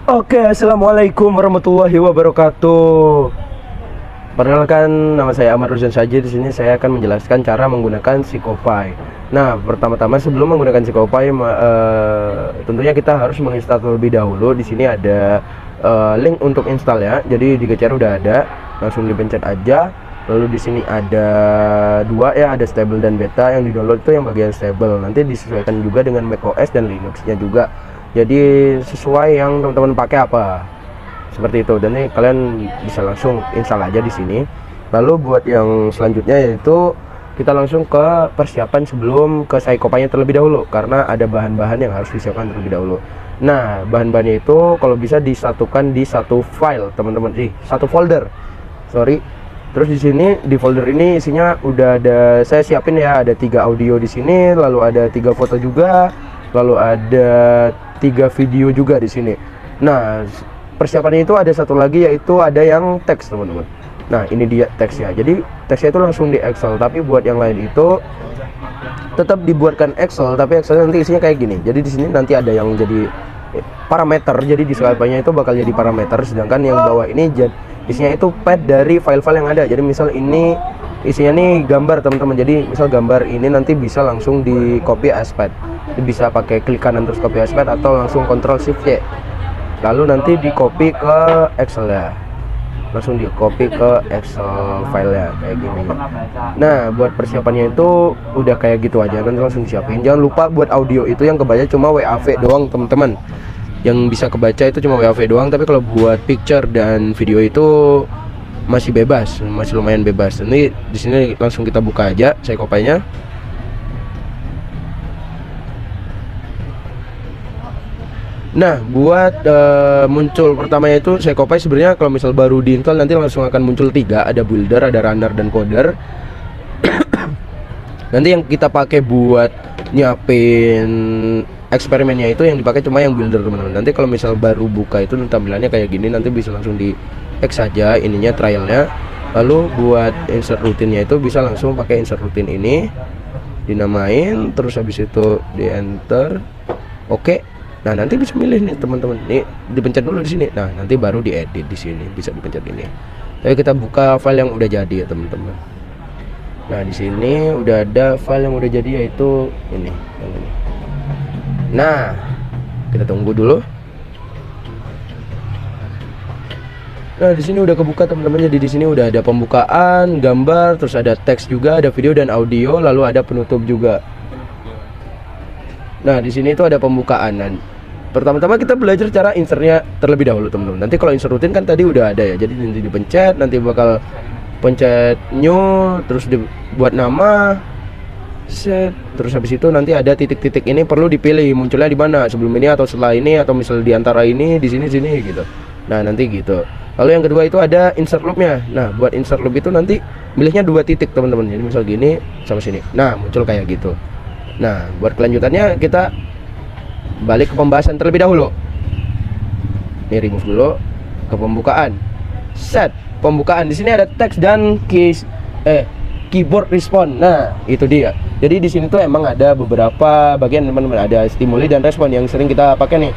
Oke, assalamualaikum warahmatullahi wabarakatuh. Perkenalkan, nama saya Ahmad Ruzan Saji. Di sini saya akan menjelaskan cara menggunakan Sikopay. Nah, pertama-tama sebelum menggunakan Sikopay, tentunya kita harus menginstal terlebih dahulu. Di sini ada link untuk install ya. Jadi di GCR udah ada, langsung dipencet aja. Lalu di sini ada dua ya, ada stable dan beta. Yang di download itu yang bagian stable. Nanti disesuaikan juga dengan macOS dan Linuxnya juga. Jadi sesuai yang teman-teman pakai apa, seperti itu. Dan ini kalian bisa langsung install aja di sini. Lalu buat yang selanjutnya yaitu kita langsung ke persiapan sebelum ke Sikopay terlebih dahulu, karena ada bahan-bahan yang harus disiapkan terlebih dahulu. Nah, bahan-bahannya itu kalau bisa disatukan di satu file teman-teman, satu folder. Terus di sini di folder ini isinya udah ada, saya siapin ya, ada 3 audio di sini, lalu ada 3 foto juga, lalu ada 3 video juga di sini. Nah, persiapannya itu ada satu lagi, yaitu ada yang teks teman-teman. Nah, ini dia teksnya. Jadi teksnya itu langsung di Excel, tapi buat yang lain itu tetap dibuatkan Excel, tapi Excel nanti isinya kayak gini. Jadi di sini nanti ada yang jadi parameter. Jadi di Sikopay itu bakal jadi parameter, sedangkan yang bawah ini isinya itu pad dari file-file yang ada. Jadi misal ini isinya nih gambar teman-teman. Jadi misal gambar ini nanti bisa langsung di copy as pad. Bisa pakai klik kanan terus copy as pad, atau langsung Ctrl Shift Y. Lalu nanti di copy ke Excel ya. Langsung di copy ke Excel file ya kayak gini. Nah, buat persiapannya itu udah kayak gitu aja, nanti langsung disiapin. Jangan lupa buat audio itu yang kebaca cuma WAV doang teman-teman. Yang bisa kebaca itu cuma WAV doang, tapi kalau buat picture dan video itu masih bebas, masih lumayan bebas. Ini di sini langsung kita buka aja Sikopay-nya. Nah, buat muncul pertamanya itu Sikopay sebenarnya kalau misal baru diinstal nanti langsung akan muncul 3, ada builder, ada runner, dan coder. Nanti yang kita pakai buat nyiapin eksperimennya itu yang dipakai cuma yang builder teman-teman. Nanti kalau misal baru buka itu tampilannya kayak gini, nanti bisa langsung di X saja ininya trialnya. Lalu buat insert rutinnya itu bisa langsung pakai insert rutin ini, dinamain, terus habis itu di enter. Oke. Nah, nanti bisa milih nih teman-teman. Nih dipencet dulu di sini. Nah, nanti baru diedit di sini, bisa dipencet ini. Tapi kita buka file yang udah jadi ya teman-teman. Nah, di sini udah ada file yang udah jadi, yaitu ini, yang ini. Nah, kita tunggu dulu. Nah, di sini udah kebuka teman-teman. Jadi di sini udah ada pembukaan, gambar, terus ada teks juga, ada video dan audio, lalu ada penutup juga. Nah, di sini itu ada pembukaan. Dan pertama-tama kita belajar cara insertnya terlebih dahulu teman-teman. Nanti kalau insert rutin kan tadi udah ada ya. Jadi nanti dipencet, nanti bakal pencet new, terus dibuat nama, set, terus habis itu nanti ada titik-titik ini perlu dipilih munculnya di mana, sebelum ini atau setelah ini, atau misal di antara ini, di sini gitu. Nah, nanti gitu. Lalu yang kedua itu ada insert loopnya. Nah, buat insert loop itu nanti milihnya 2 titik teman-teman. Jadi misal gini sama sini. Nah, muncul kayak gitu. Nah, buat kelanjutannya kita balik ke pembahasan terlebih dahulu. Ini remove dulu, ke pembukaan. Set, pembukaan. Di sini ada teks dan keyboard respon. Nah, itu dia. Jadi di sini tuh emang ada beberapa bagian teman-teman, ada stimuli dan respon yang sering kita pakai nih.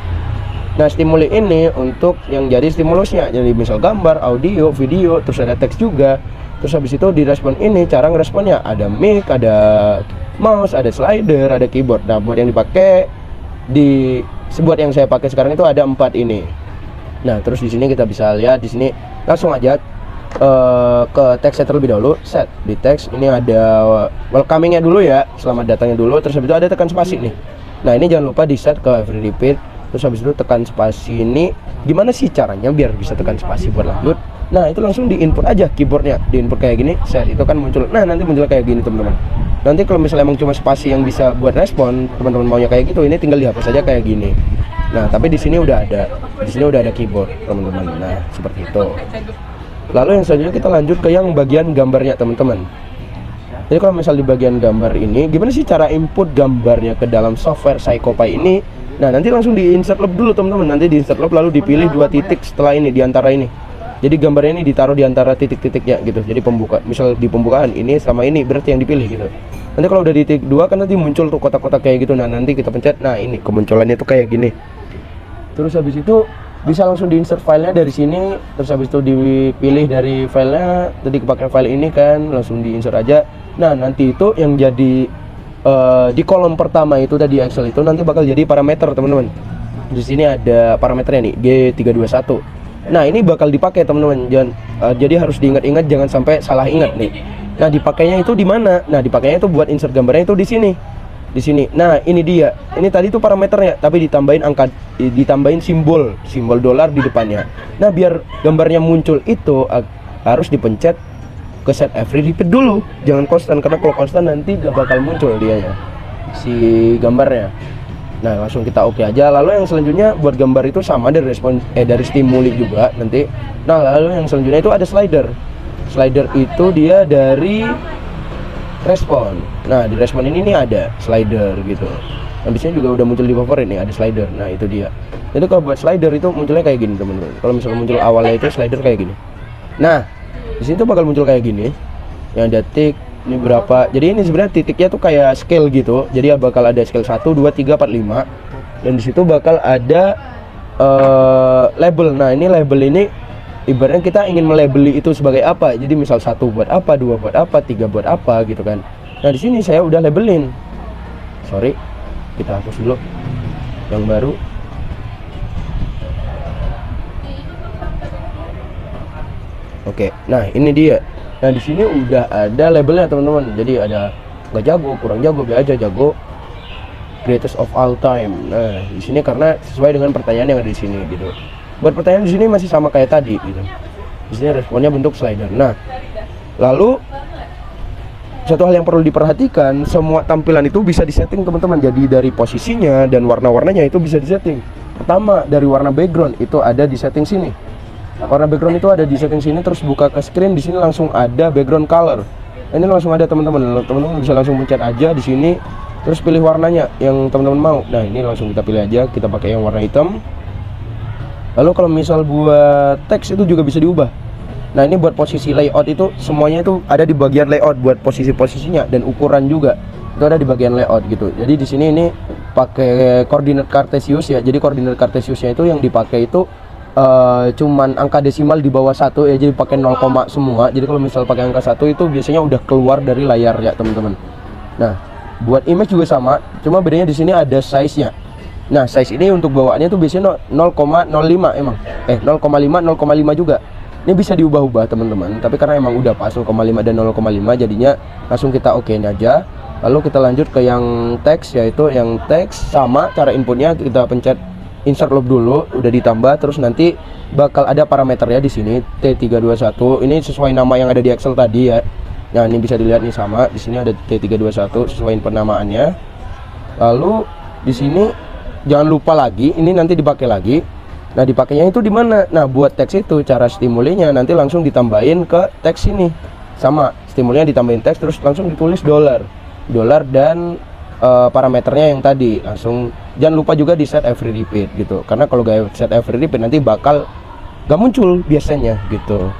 Nah, stimuli ini untuk yang jadi stimulusnya. Jadi misal gambar, audio, video, terus ada teks juga. Terus habis itu di respon ini cara ngeresponnya ada mic, ada mouse, ada slider, ada keyboard. Nah, buat yang dipakai buat yang saya pakai sekarang itu ada 4 ini. Nah, terus di sini kita bisa lihat di sini langsung aja ke teksnya terlebih dahulu. Set di teks ini ada welcomingnya dulu ya, selamat datangnya dulu. Terus habis itu ada tekan spasi nih. Nah, ini jangan lupa di set ke every repeat. Terus habis itu tekan spasi ini. Gimana sih caranya biar bisa tekan spasi buat lanjut? Nah, itu langsung di input aja keyboardnya, di input kayak gini. Set itu kan muncul. Nah, nanti muncul kayak gini teman-teman. Nanti kalau misalnya emang cuma spasi yang bisa buat respon, teman-teman maunya kayak gitu, ini tinggal dihapus aja kayak gini. Nah, tapi di sini udah ada, keyboard teman-teman. Nah, seperti itu. Lalu yang selanjutnya kita lanjut ke yang bagian gambarnya teman-teman. Jadi kalau misal di bagian gambar ini, gimana sih cara input gambarnya ke dalam software Sikopay ini? Nah, nanti langsung di insert loop dulu teman-teman. Nanti di insert loop lalu dipilih 2 titik setelah ini, di antara ini. Jadi gambarnya ini ditaruh di antara titik-titiknya gitu. Jadi misal di pembukaan ini sama ini berarti yang dipilih gitu. Nanti kalau udah di titik 2 kan nanti muncul tuh kotak-kotak kayak gitu. Nah, nanti kita pencet. Nah, ini kemunculannya tuh kayak gini. Terus habis itu bisa langsung diinsert filenya dari sini, terus habis itu dipilih dari filenya, tadi kepakai file ini kan, langsung diinsert aja. Nah nanti itu yang jadi di kolom pertama itu tadi Excel itu nanti bakal jadi parameter teman-teman. Di sini ada parameternya nih G321. Nah ini bakal dipakai teman-teman, jadi harus diingat-ingat, jangan sampai salah ingat nih. Nah dipakainya itu di mana? Nah dipakainya itu buat insert gambarnya itu di sini. Di sini. Nah, ini dia. Ini tadi tuh parameternya, tapi ditambahin angka, ditambahin simbol dolar di depannya. Nah, biar gambarnya muncul itu harus dipencet ke set every repeat dulu. Jangan konstan, karena kalau konstan nanti gak bakal muncul dia ya, si gambarnya. Nah, langsung kita oke aja. Lalu yang selanjutnya buat gambar itu sama dari dari stimuli juga nanti. Nah, lalu yang selanjutnya itu ada slider. Slider itu dia dari respon. Nah di respon ini nih ada slider gitu. Nah biasanya juga udah muncul di favorit nih, ada slider. Nah itu dia. Jadi kalau buat slider itu munculnya kayak gini teman-teman. Kalau misalnya muncul awalnya itu slider kayak gini. Nah di sini tuh bakal muncul kayak gini. Yang ada tick ini berapa. Jadi ini sebenarnya titiknya tuh kayak scale gitu. Jadi bakal ada scale 1, 2, 3, 4, 5. Dan di situ bakal ada label. Nah ini label ini ibaratnya kita ingin melabeli itu sebagai apa. Jadi misal 1 buat apa, 2 buat apa, 3 buat apa gitu kan. Nah di sini saya udah labelin. Sorry, kita hapus dulu yang baru. Oke, nah ini dia. Nah di sini udah ada labelnya teman-teman. Jadi ada nggak jago, kurang jago, biasa aja jago, greatest of all time. Nah di sini karena sesuai dengan pertanyaan yang ada di sini gitu. Buat pertanyaan di sini masih sama kayak tadi gitu. Di sini responnya bentuk slider. Nah, lalu satu hal yang perlu diperhatikan, semua tampilan itu bisa disetting teman-teman. Jadi dari posisinya dan warna-warnanya itu bisa disetting. Pertama dari warna background itu ada di setting sini. Warna background itu ada di setting sini, terus buka ke screen di sini langsung ada background color. Ini langsung ada teman-teman. Teman-teman bisa langsung pencet aja di sini, terus pilih warnanya yang teman-teman mau. Nah ini langsung kita pilih aja, kita pakai yang warna hitam. Lalu kalau misal buat teks itu juga bisa diubah. Nah ini buat posisi layout itu semuanya itu ada di bagian layout, buat posisi-posisinya dan ukuran juga itu ada di bagian layout gitu. Jadi di sini ini pakai koordinat kartesius ya. Jadi koordinat kartesiusnya itu yang dipakai itu cuman angka desimal di bawah 1 ya. Jadi pakai 0, semua. Jadi kalau misal pakai angka 1 itu biasanya udah keluar dari layar ya teman-teman. Nah buat image juga sama, cuma bedanya di sini ada size-nya. Nah size ini untuk bawaannya tuh biasanya 0,05 emang 0,5 juga. Ini bisa diubah-ubah teman-teman, tapi karena emang udah pas 0,5 dan 0,5 jadinya langsung kita okein aja. Lalu kita lanjut ke yang teks, yaitu yang teks sama cara inputnya kita pencet insert loop dulu, udah ditambah, terus nanti bakal ada parameternya di sini T321. Ini sesuai nama yang ada di Excel tadi ya. Nah ini bisa dilihat nih sama, di sini ada T321 sesuai penamaannya. Lalu di sini jangan lupa lagi, ini nanti dipakai lagi. Nah dipakainya itu di mana? Nah buat teks itu cara stimulinya nanti langsung ditambahin ke teks ini. Sama, stimulinya ditambahin teks terus langsung ditulis dolar dan parameternya yang tadi. Langsung jangan lupa juga di set every repeat gitu. Karena kalau gak set every repeat nanti bakal gak muncul biasanya gitu.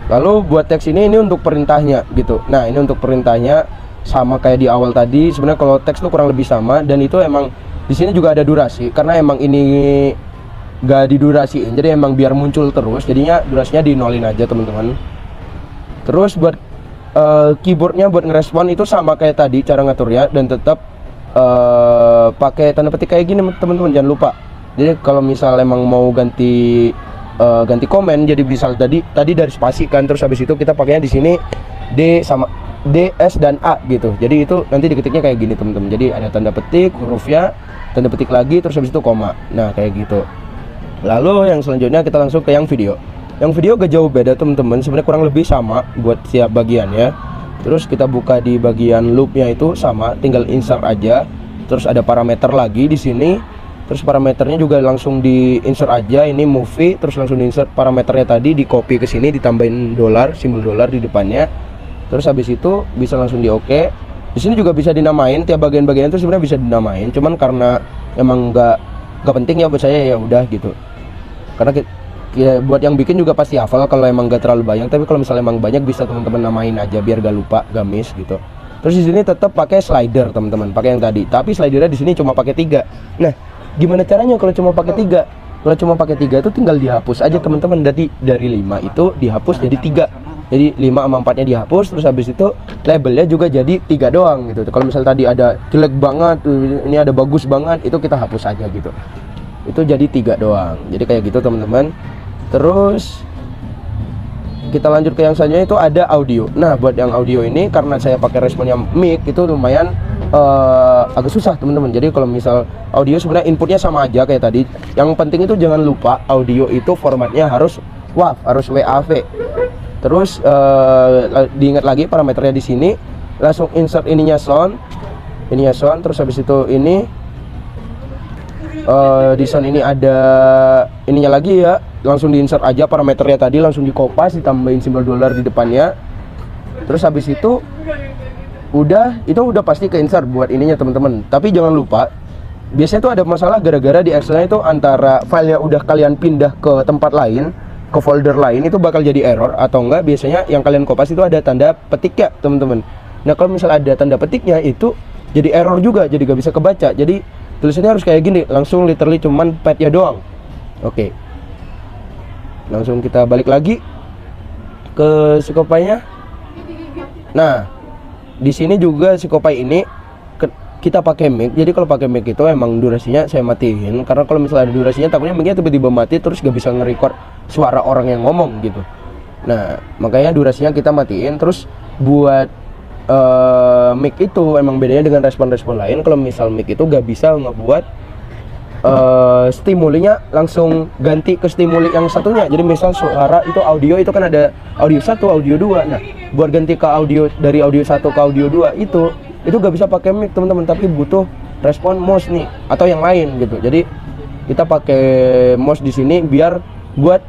Lalu buat teks ini untuk perintahnya gitu. Nah ini untuk perintahnya sama kayak di awal tadi. Sebenarnya kalau teks itu kurang lebih sama, dan itu emang di sini juga ada durasi karena emang ini gak didurasiin, jadi emang biar muncul terus, jadinya durasinya di nolin aja teman-teman. Terus buat keyboardnya buat ngerespon itu sama kayak tadi cara ngaturnya, dan tetap pakai tanda petik kayak gini teman-teman, jangan lupa. Jadi kalau misal emang mau ganti komen, jadi misal tadi dari spasi kan, terus habis itu kita pakainya di sini D sama D, S, dan A gitu. Jadi itu nanti diketiknya kayak gini teman-teman. Jadi ada tanda petik, hurufnya, tanda petik lagi, terus habis itu koma. Nah kayak gitu. Lalu yang selanjutnya kita langsung ke yang video. Yang video gak jauh beda teman-teman, sebenarnya kurang lebih sama buat tiap bagiannya. Terus kita buka di bagian loopnya itu sama, tinggal insert aja. Terus ada parameter lagi di sini. Terus parameternya juga langsung di insert aja. Ini movie, terus langsung di insert parameternya tadi, di copy ke sini, ditambahin dolar, simbol dolar di depannya. Terus habis itu bisa langsung di oke. Di sini juga bisa dinamain, tiap bagian-bagian itu sebenarnya bisa dinamain. Cuman karena emang nggak penting ya buat saya, ya udah gitu. Karena ya, buat yang bikin juga pasti hafal kalau emang nggak terlalu banyak. Tapi kalau misalnya emang banyak bisa teman-teman namain aja biar gak lupa, gak miss gitu. Terus di sini tetap pakai slider teman-teman, pakai yang tadi. Tapi slidernya di sini cuma pakai 3. Nah, gimana caranya kalau cuma pakai 3? Kalau cuma pakai 3 itu tinggal dihapus aja teman-teman. Dari 5 itu dihapus jadi 3. Jadi 5 sama 4-nya dihapus, terus habis itu labelnya juga jadi 3 doang gitu. Kalau misal tadi ada jelek banget, ini ada bagus banget, itu kita hapus aja gitu. Itu jadi 3 doang. Jadi kayak gitu teman-teman. Terus kita lanjut ke yang selanjutnya, itu ada audio. Nah, buat yang audio ini karena saya pakai responnya mic itu lumayan agak susah teman-teman. Jadi kalau misal audio sebenarnya inputnya sama aja kayak tadi. Yang penting itu jangan lupa audio itu formatnya harus WAV, harus WAV. Terus diingat lagi parameternya di sini, langsung insert ininya sound, terus habis itu ini di sound ini ada ininya lagi ya, langsung diinsert aja parameternya tadi, langsung dikopas, ditambahin simbol dolar di depannya. Terus habis itu udah pasti ke-insert buat ininya teman-teman. Tapi jangan lupa, biasanya tuh ada masalah gara-gara di Excel itu antara filenya udah kalian pindah ke tempat lain, ke folder lain, itu bakal jadi error. Atau enggak, biasanya yang kalian kopas itu ada tanda petik ya teman-teman. Nah kalau misal ada tanda petiknya itu jadi error juga, jadi gak bisa kebaca. Jadi tulisannya harus kayak gini, langsung literally cuman pad-nya doang. Oke, langsung kita balik lagi ke Shopify-nya. Nah di sini juga Shopify ini kita pakai mic. Jadi kalau pakai mic itu emang durasinya saya matiin, karena kalau misalnya ada durasinya takutnya mic-nya tiba-tiba mati terus gak bisa nge-record suara orang yang ngomong gitu. Nah makanya durasinya kita matiin. Terus buat mic itu emang bedanya dengan respon-respon lain. Kalau misal mic itu gak bisa ngebuat stimulinya langsung ganti ke stimuli yang satunya. Jadi misal suara itu audio itu kan ada audio 1, audio 2. Nah buat ganti ke audio dari audio 1 ke audio 2 itu gak bisa pakai mic teman-teman, tapi butuh respon mouse nih atau yang lain gitu. Jadi kita pakai mouse di sini biar buat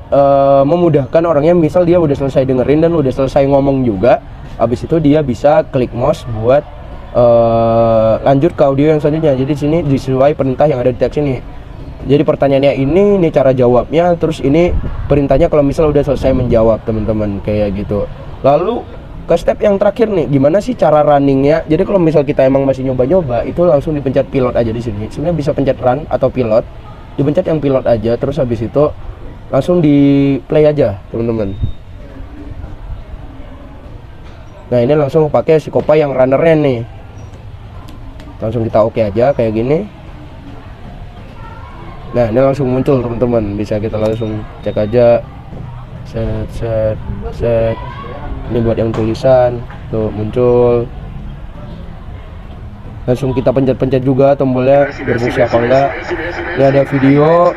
memudahkan orangnya. Misal dia udah selesai dengerin dan udah selesai ngomong juga, habis itu dia bisa klik mouse buat lanjut ke audio yang selanjutnya. Jadi sini sesuai perintah yang ada di teks ini. Jadi pertanyaannya ini cara jawabnya, terus ini perintahnya kalau misal udah selesai menjawab teman-teman, kayak gitu. Lalu ke step yang terakhir nih, gimana sih cara runningnya? Jadi kalau misal kita emang masih nyoba-nyoba, itu langsung dipencet pilot aja di sini. Sebenarnya bisa pencet run atau pilot, dipencet yang pilot aja, terus habis itu langsung di play aja teman-teman. Nah ini langsung pakai Shopify yang runnernya nih, langsung kita oke aja kayak gini. Nah ini langsung muncul teman-teman, bisa kita langsung cek aja, set. Ini buat yang tulisan tuh muncul, langsung kita pencet-pencet juga tombolnya berfungsi apa enggak. Ini ada video.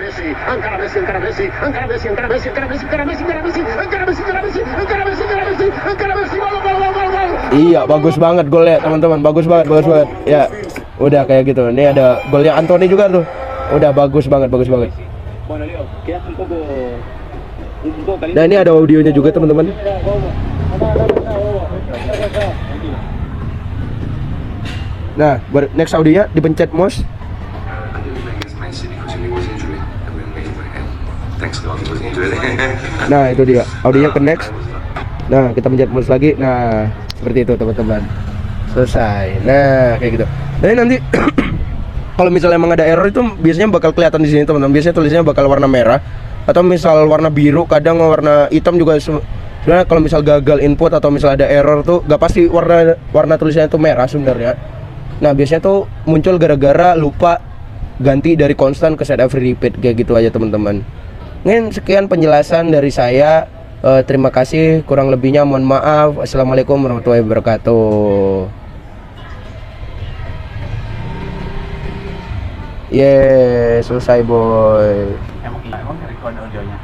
Iya bagus banget golnya teman-teman, bagus banget ya. Udah kayak gitu. Ini ada golnya Anthony juga tuh, udah bagus banget. Nah ini ada audionya juga teman-teman. Nah buat next audionya dipencet mouse. Nah itu dia audionya ke next. Nah kita pencet mouse lagi. Nah seperti itu teman-teman, selesai. Nah kayak gitu. Nah nanti kalau misalnya emang ada error itu biasanya bakal kelihatan di sini teman-teman. Biasanya tulisannya bakal warna merah atau misal warna biru, kadang warna hitam juga. Sebenarnya kalau misal gagal input atau misal ada error tuh gak pasti warna tulisannya itu merah sebenarnya. Nah biasanya tuh muncul gara-gara lupa ganti dari constant ke set every repeat, kayak gitu aja teman-teman. Mungkin sekian penjelasan dari saya. Terima kasih, kurang lebihnya mohon maaf. Assalamualaikum warahmatullahi wabarakatuh. Selesai boy. Emang record audionya.